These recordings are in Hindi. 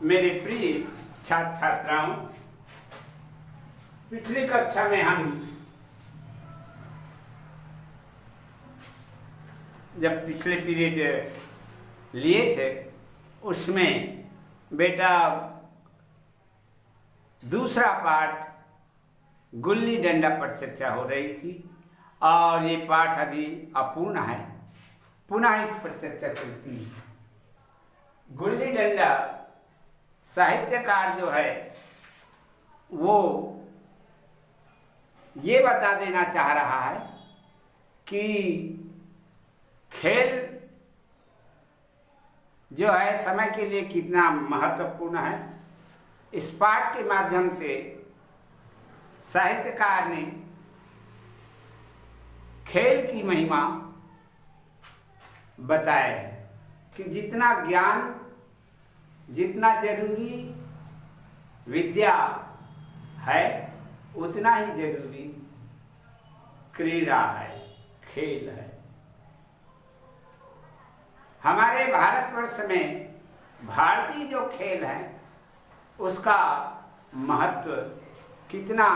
मेरे प्रिय छात्र छात्राओं, पिछली कक्षा में हम जब पिछले पीरियड लिए थे उसमें बेटा दूसरा पाठ गुल्ली डंडा पर चर्चा हो रही थी और ये पाठ अभी अपूर्ण है, पुनः इस पर चर्चा करती है। गुल्ली डंडा साहित्यकार जो है वो ये बता देना चाह रहा है कि खेल जो है समय के लिए कितना महत्वपूर्ण है। इस पाठ के माध्यम से साहित्यकार ने खेल की महिमा बताया है कि जितना ज्ञान, जितना जरूरी विद्या है उतना ही जरूरी क्रीड़ा है, खेल है। हमारे भारतवर्ष में भारतीय जो खेल है उसका महत्व कितना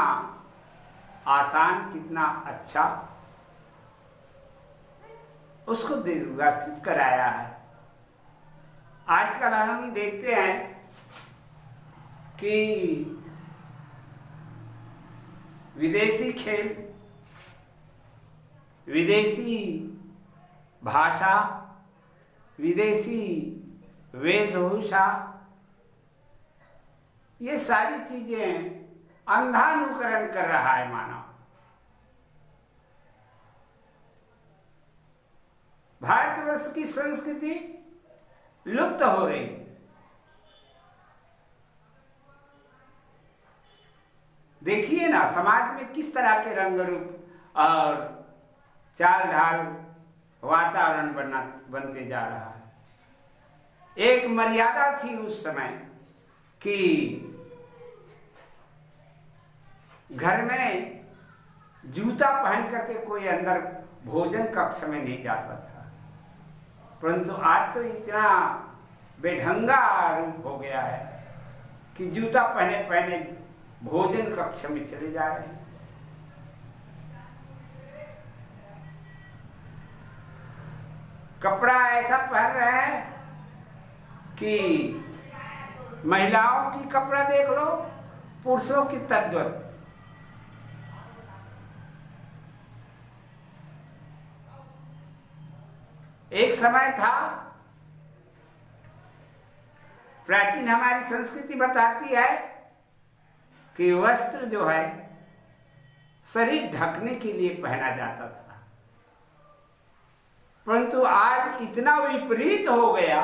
आसान, कितना अच्छा उसको दिग्दर्शित कराया है। आजकल हम देखते हैं कि विदेशी खेल, विदेशी भाषा, विदेशी वेशभूषा, ये सारी चीजें अंधानुकरण कर रहा है मानव। भारतवर्ष की संस्कृति लुप्त हो रही। देखिए ना, समाज में किस तरह के रंग रूप और चाल ढाल, वातावरण बनते जा रहा है। एक मर्यादा थी उस समय कि घर में जूता पहन करके कोई अंदर भोजन कक्ष में नहीं जाता था, परंतु आज तो इतना बेढंगा रूप हो गया है कि जूता पहने पहने भोजन कक्ष में चले जा रहे हैं। कपड़ा ऐसा पहन रहे हैं कि महिलाओं की कपड़ा देख लो, पुरुषों की तद्वत। एक समय था, प्राचीन हमारी संस्कृति बताती है कि वस्त्र जो है शरीर ढकने के लिए पहना जाता था, परंतु आज इतना विपरीत हो गया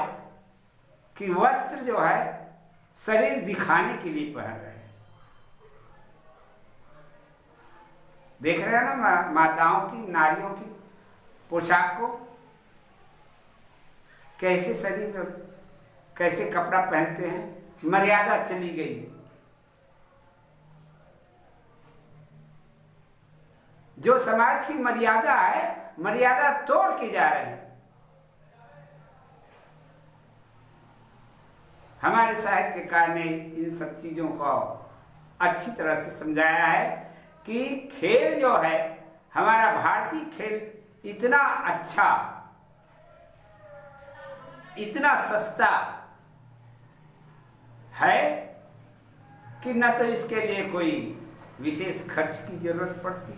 कि वस्त्र जो है शरीर दिखाने के लिए पहन रहे हैं। देख रहे हैं ना माताओं की, नारियों की पोशाक को, कैसे शरीर, कैसे कपड़ा पहनते हैं। मर्यादा चली गई। जो समाज की मर्यादा है, मर्यादा तोड़ के जा रहे हैं। हमारे साहित्यकार ने इन सब चीजों को अच्छी तरह से समझाया है कि खेल जो है, हमारा भारतीय खेल इतना अच्छा, इतना सस्ता है कि न तो इसके लिए कोई विशेष खर्च की जरूरत पड़ती,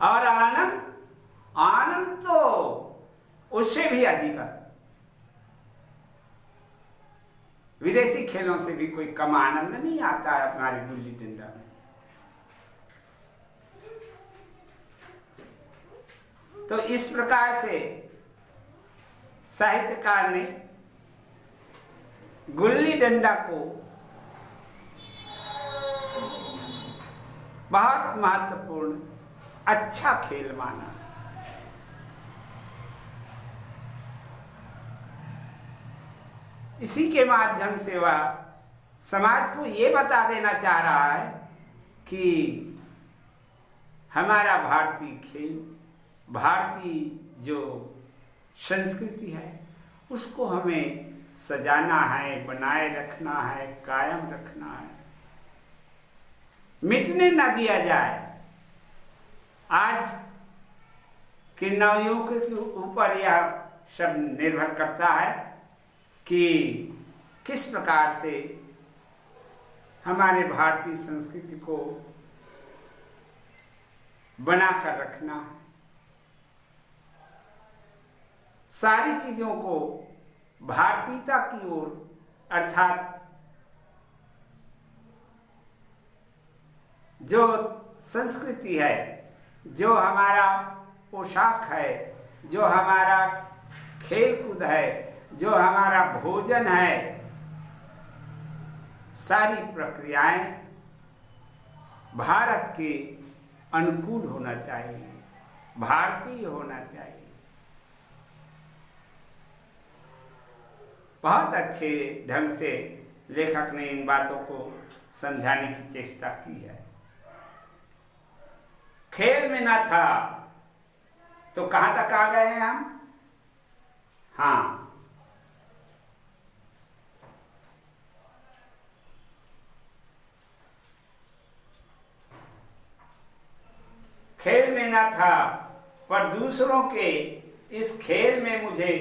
और आनंद तो उससे भी अधिक है। विदेशी खेलों से भी कोई कम आनंद नहीं आता है हमारे गुल्ली डंडा में। तो इस प्रकार से साहित्यकार ने गुल्ली डंडा को बहुत महत्वपूर्ण, अच्छा खेल माना। इसी के माध्यम से वह समाज को ये बता देना चाह रहा है कि हमारा भारतीय खेल, भारतीय जो संस्कृति है उसको हमें सजाना है, बनाए रखना है, कायम रखना है, मिटने ना दिया जाए। आज के नवयुवक के ऊपर यह सब निर्भर करता है कि किस प्रकार से हमारे भारतीय संस्कृति को बनाकर रखना है। सारी चीजों को भारतीयता की ओर, अर्थात जो संस्कृति है, जो हमारा पोशाक है, जो हमारा खेल कूद है, जो हमारा भोजन है, सारी प्रक्रियाएं भारत के अनुकूल होना चाहिए, भारतीय होना चाहिए। बहुत अच्छे ढंग से लेखक ने इन बातों को समझाने की चेष्टा की है। खेल में ना था तो कहां तक आ गए हैं हम? हाँ, खेल में ना था पर दूसरों के इस खेल में मुझे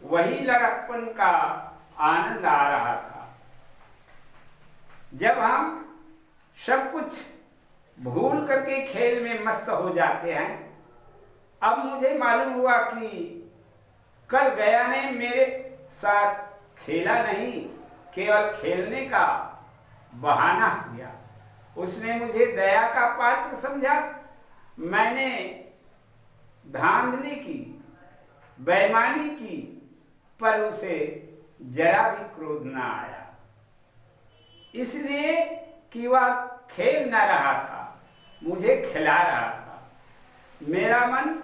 वही लड़कपन का आनंद आ रहा था। जब हम सब कुछ भूल करके खेल में मस्त हो जाते हैं, अब मुझे मालूम हुआ कि कल गया ने मेरे साथ खेला नहीं, केवल खेलने का बहाना किया। उसने मुझे दया का पात्र समझा। मैंने धांधली की, बेईमानी की, पर उसे जरा भी क्रोध न आया, इसलिए कि वह खेल न रहा था, मुझे खिला रहा था, मेरा मन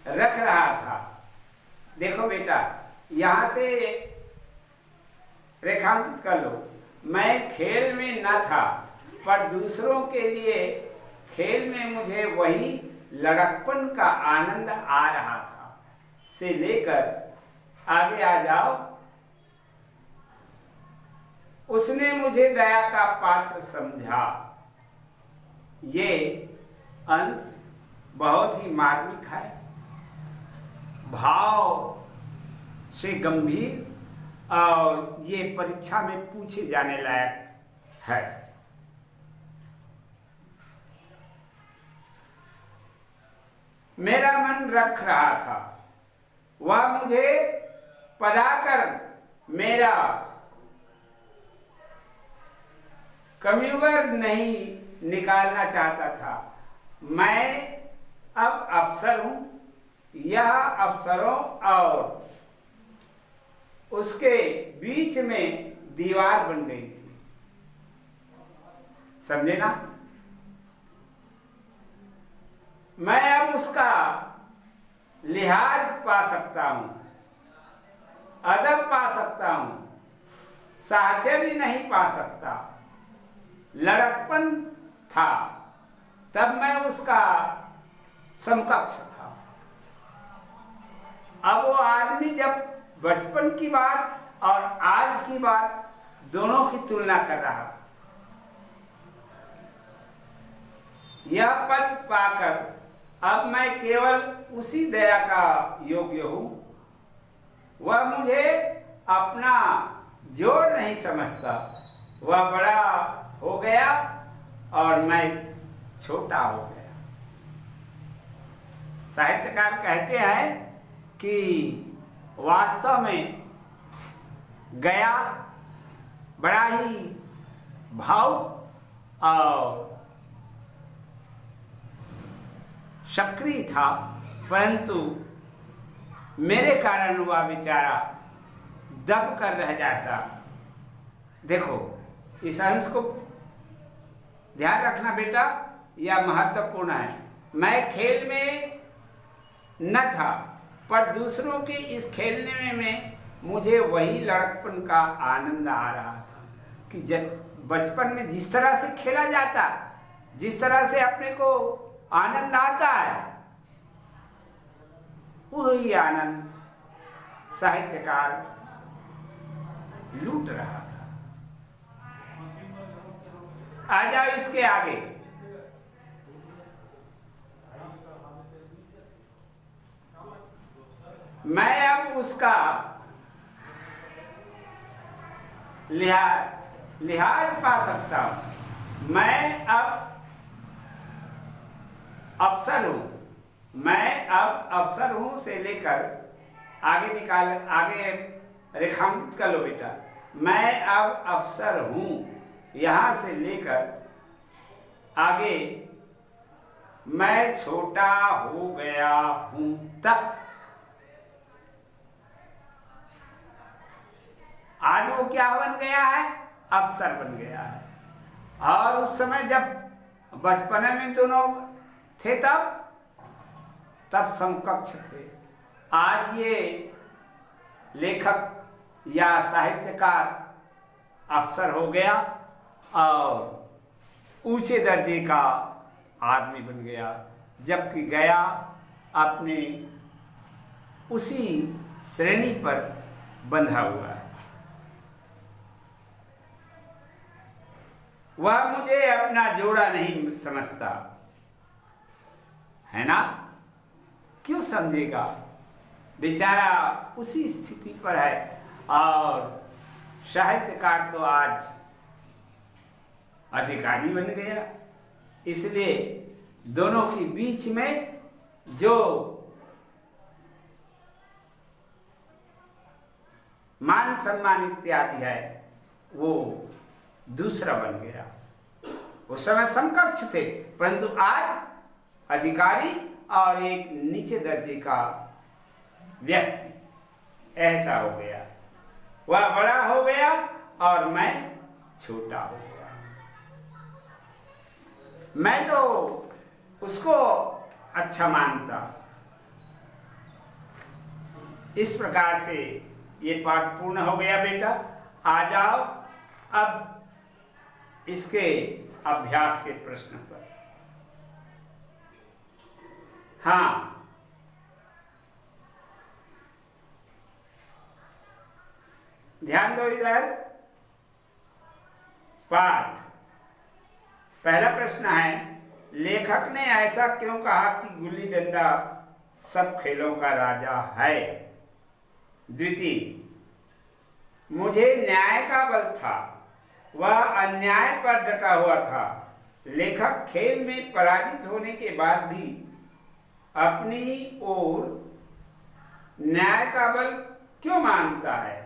रख रहा था। देखो बेटा, यहां से रेखांकित कर लो, मैं खेल में न था पर दूसरों के लिए खेल में मुझे वही लड़कपन का आनंद आ रहा था, से लेकर आगे आ जाओ। उसने मुझे दया का पात्र समझा। ये अंश बहुत ही मार्मिक है, भाव से गंभीर, और ये परीक्षा में पूछे जाने लायक है। मेरा मन रख रहा था, वह मुझे पधाकर मेरा कम्युगर नहीं निकालना चाहता था। मैं अब अफसर हूं, यह अफसरों और उसके बीच में दीवार बन गई थी। समझे ना? मैं अब उसका लिहाज पा सकता हूं, अदब पा सकता हूं, साहचर्य नहीं पा सकता। लड़कपन था तब मैं उसका समकक्ष था। अब वो आदमी जब बचपन की बात और आज की बात दोनों की तुलना कर रहा, यह पद पाकर अब मैं केवल उसी दया का योग्य हूं। वह मुझे अपना जोड़ नहीं समझता, वह बड़ा हो गया और मैं छोटा हो गया। साहित्यकार कहते हैं कि वास्तव में गया बड़ा ही भावुक और सक्रिय था, परंतु मेरे कारण वह बेचारा दब कर रह जाता। देखो, इस अंश को ध्यान रखना बेटा, यह महत्वपूर्ण है। मैं खेल में न था पर दूसरों के इस खेलने में मुझे वही लड़कपन का आनंद आ रहा था कि बचपन में जिस तरह से खेला जाता, जिस तरह से अपने को आनंद आता है, वही आनंद साहित्यकार लूट रहा था। आ जाओ इसके आगे। मैं अब उसका लिहाज पा सकता हूं। मैं अब अफसर हूं। मैं अब अफसर हूं से लेकर आगे रेखांकित कर लो बेटा। मैं अब अफसर हूं यहां से लेकर आगे मैं छोटा हो गया हूं तक। आज वो क्या बन गया है? अफसर बन गया है। और उस समय जब बचपन में दोनों थे तब समकक्ष थे। आज ये लेखक या साहित्यकार अफसर हो गया और ऊंचे दर्जे का आदमी बन गया, जबकि गया अपने उसी श्रेणी पर बंधा हुआ है। वह मुझे अपना जोड़ा नहीं समझता है ना। क्यों समझेगा? बेचारा उसी स्थिति पर है। और साहित्यकार तो आज अधिकारी बन गया। इसलिए दोनों के बीच में जो मान सम्मान इत्यादि है वो दूसरा बन गया। उस समय समकक्ष थे, परंतु आज अधिकारी और एक नीचे दर्जे का व्यक्ति ऐसा हो गया। वह बड़ा हो गया और मैं छोटा हो गया। मैं तो उसको अच्छा मानता। इस प्रकार से ये पाठ पूर्ण हो गया बेटा। आ जाओ अब इसके अभ्यास के प्रश्न पर। हाँ, ध्यान दो इधर। पाठ पहला प्रश्न है, लेखक ने ऐसा क्यों कहा कि गुल्ली डंडा सब खेलों का राजा है? द्वितीय, मुझे न्याय का बल था, वह अन्याय पर डटा हुआ था। लेखक खेल में पराजित होने के बाद भी अपनी ओर न्याय का बल क्यों मानता है?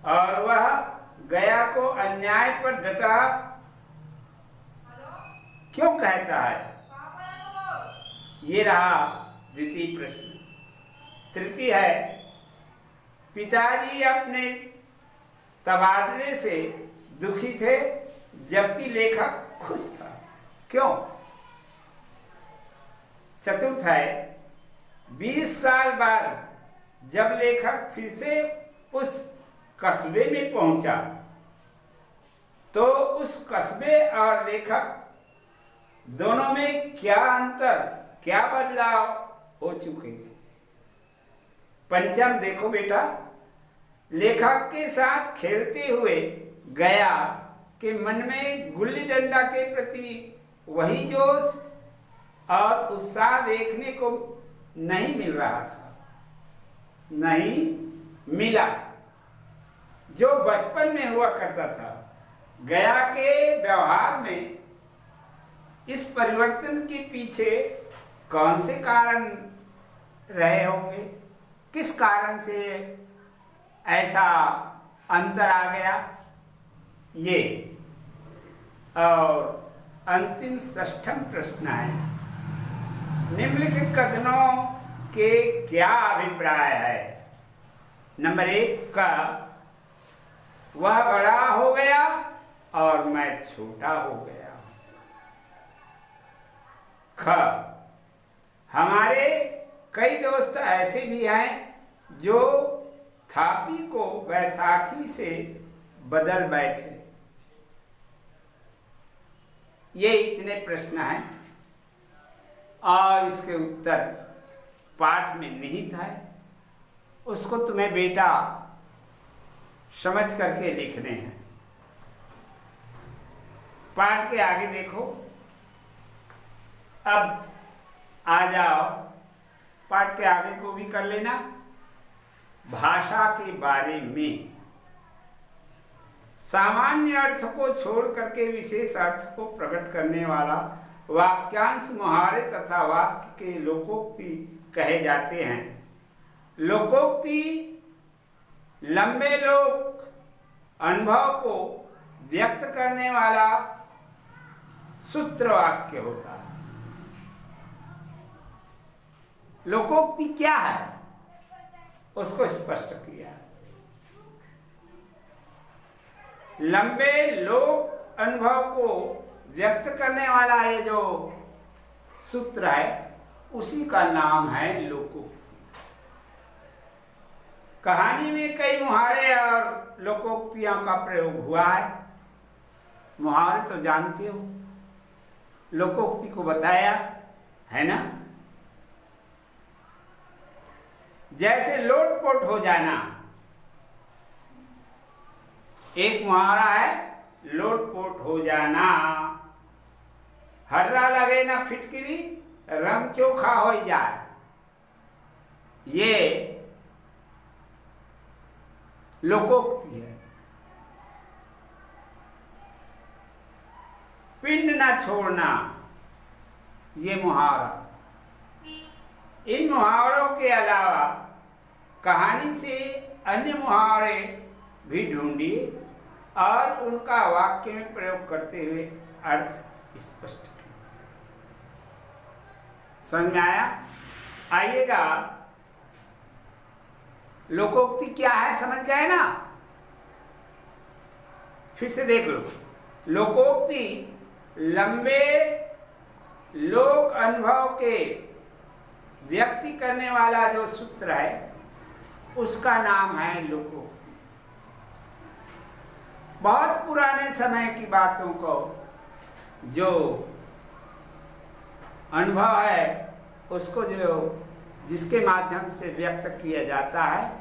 और वह गया को अन्याय पर डटा क्यों कहता है? ये रहा द्वितीय प्रश्न। तृतीय है, पिताजी अपने तबादले से दुखी थे जबकि लेखक खुश था, क्यों? चतुर्थ है, 20 साल बाद जब लेखक फिर से उस कस्बे में पहुंचा तो उस कस्बे और लेखक दोनों में क्या अंतर, क्या बदलाव हो चुके थे? पंचम देखो बेटा, लेखक के साथ खेलते हुए गया के मन में गुल्ली डंडा के प्रति वही जोश और उत्साह देखने को नहीं मिल रहा था, नहीं मिला जो बचपन में हुआ करता था। गया के व्यवहार में इस परिवर्तन के पीछे कौन से कारण रहे होंगे? किस कारण से ऐसा अंतर आ गया? ये और अंतिम षष्ठम प्रश्न है, निम्नलिखित कथनों के क्या अभिप्राय है? नंबर 1 का, वह बड़ा हो गया और मैं छोटा हो गया। ख, हमारे कई दोस्त ऐसे भी हैं जो थापी को वैसाखी से बदल बैठे। ये इतने प्रश्न हैं और इसके उत्तर पाठ में निहित है। उसको तुम्हें बेटा समझ करके लिखने हैं। पाठ के आगे देखो। अब आ जाओ, पाठ के आगे को भी कर लेना। भाषा के बारे में सामान्य अर्थ को छोड़ करके विशेष अर्थ को प्रकट करने वाला वाक्यांश, मुहावरे तथा वाक्य के लोकोक्ति कहे जाते हैं। लोकोक्ति लंबे लोक अनुभव को व्यक्त करने वाला सूत्र वाक्य होता है। लोकोक्ति क्या है उसको स्पष्ट किया। लंबे लोक अनुभव को व्यक्त करने वाला ये जो सूत्र है उसी का नाम है लोकोक्ति। कहानी में कई मुहावरे और लोकोक्तियों का प्रयोग हुआ है। मुहावरे तो जानते हो, लोकोक्ति को बताया है ना। जैसे लोटपोट हो जाना, एक मुहावरा है लोटपोट हो जाना। हर्रा लगे ना फिटकिरी रंग चोखा हो जाए, ये लोकोक्ति है। पिंड ना छोड़ना, ये मुहावरा। इन मुहावरों के अलावा कहानी से अन्य मुहावरे भी ढूंढिए और उनका वाक्य में प्रयोग करते हुए अर्थ स्पष्ट कीजिए। समझ में आया? आइएगा, लोकोक्ति क्या है समझ गए ना? फिर से देख लो। लोकोक्ति लंबे लोक अनुभव के व्यक्ति करने वाला जो सूत्र है उसका नाम है लोकोक्ति। बहुत पुराने समय की बातों को जो अनुभव है उसको जो जिसके माध्यम से व्यक्त किया जाता है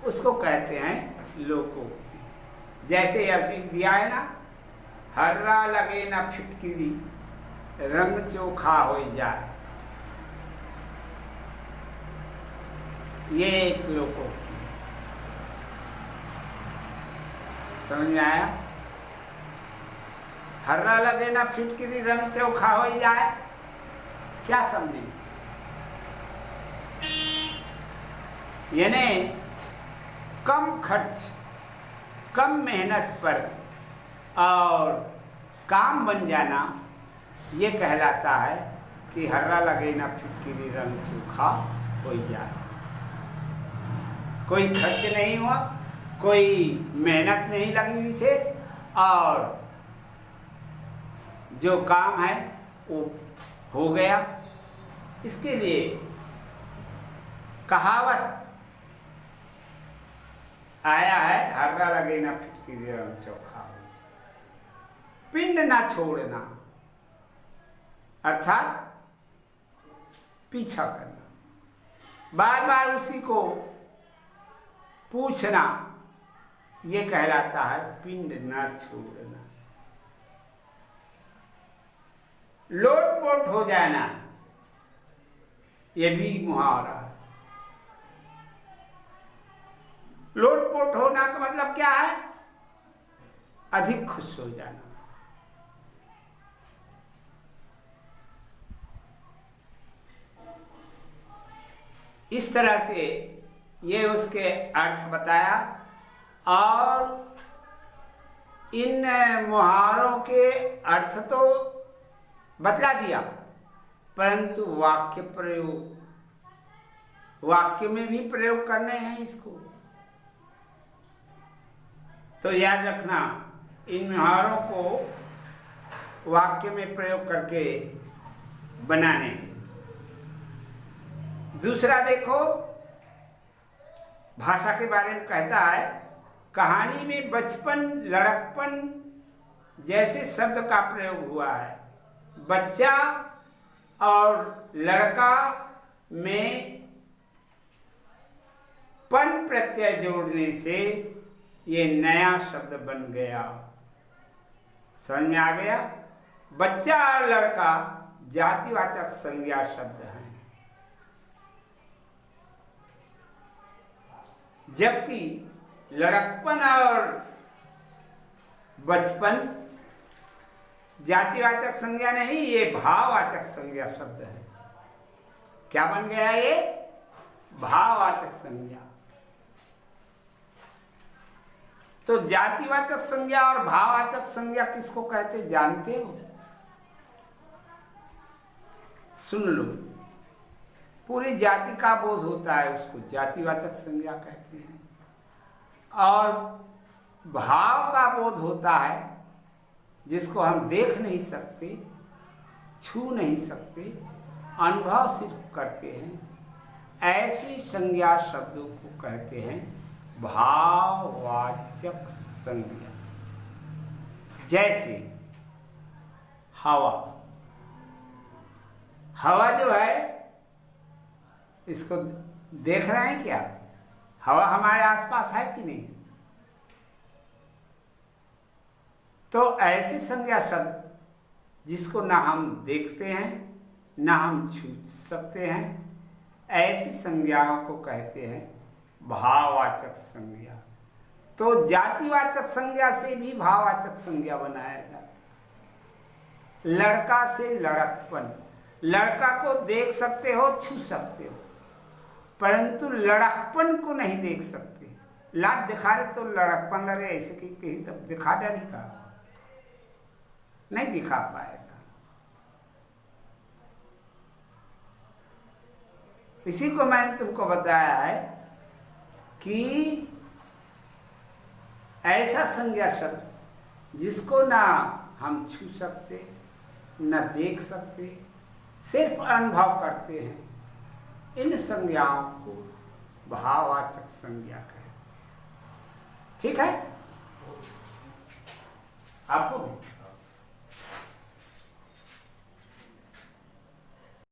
उसको कहते हैं लोकोक्ति। जैसे अभी दिया है ना, हर्रा लगे ना फिटकिरी रंग चोखा हो जाए, ये एक लोकोक्ति। समझ में आया? हर्रा लगे ना फिटकिरी रंग चोखा हो जाए, क्या समझे? यानी कम खर्च, कम मेहनत पर और काम बन जाना, ये कहलाता है कि हर्रा लगे ना फिटकिरी रंग चोखा हो जाए। कोई खर्च नहीं हुआ, कोई मेहनत नहीं लगी विशेष, और जो काम है वो हो गया। इसके लिए कहावत आया है, हर्रा लगे ना फिटकिरी रंग चोखा हो जाए। पिंड ना छोड़ना अर्थात पीछा करना, बार बार उसी को पूछना, ये कहलाता है पिंड ना छोड़ना। लोटपोट हो जाना, ये भी मुहावरा है। लोटपोट होना का मतलब क्या है? अधिक खुश हो जाना। इस तरह से ये उसके अर्थ बताया और इन मुहावरों के अर्थ तो बतला दिया, परंतु वाक्य प्रयोग, वाक्य में भी प्रयोग करने हैं इसको। तो याद रखना, इन मुहावरों को वाक्य में प्रयोग करके बनाने। दूसरा देखो, भाषा के बारे में कहता है, कहानी में बचपन, लड़कपन जैसे शब्द का प्रयोग हुआ है। बच्चा और लड़का में पन प्रत्यय जोड़ने से ये नया शब्द बन गया। समझ में आ गया? बच्चा और लड़का जातिवाचक संज्ञा शब्द हैं, जबकि लड़कपन और बचपन जातिवाचक संज्ञा नहीं, ये भाववाचक संज्ञा शब्द है। क्या बन गया ये? भाववाचक संज्ञा। तो जातिवाचक संज्ञा और भाववाचक संज्ञा किसको कहते जानते हो? सुन लो, पूरी जाति का बोध होता है, उसको जातिवाचक संज्ञा कहते हैं। और भाव का बोध होता है, जिसको हम देख नहीं सकते, छू नहीं सकते, अनुभव सिर्फ करते हैं, ऐसी संज्ञा शब्दों को कहते हैं भाववाचक संज्ञा। जैसे हवा, हवा जो है, इसको देख रहे हैं क्या? हवा हमारे आसपास है कि नहीं? तो ऐसी संज्ञा शब्द जिसको ना हम देखते हैं, ना हम छू सकते हैं, ऐसी संज्ञाओं को कहते हैं भाववाचक संज्ञा। तो जातिवाचक संज्ञा से भी भाववाचक संज्ञा बनाया जाता। लड़का से लड़कपन, लड़का को देख सकते हो, छू सकते हो, परंतु लड़कपन को नहीं देख सकते। लात दिखा रहे तो लड़कपन लगे, ऐसे कि कहीं तब दिखा दे, नहीं दिखा पाएगा। इसी को मैंने तुमको बताया है कि ऐसा संज्ञा शब्द जिसको ना हम छू सकते, ना देख सकते, सिर्फ अनुभव करते हैं, इन संज्ञाओं को भाववाचक संज्ञा कहते हैं। ठीक है? आपको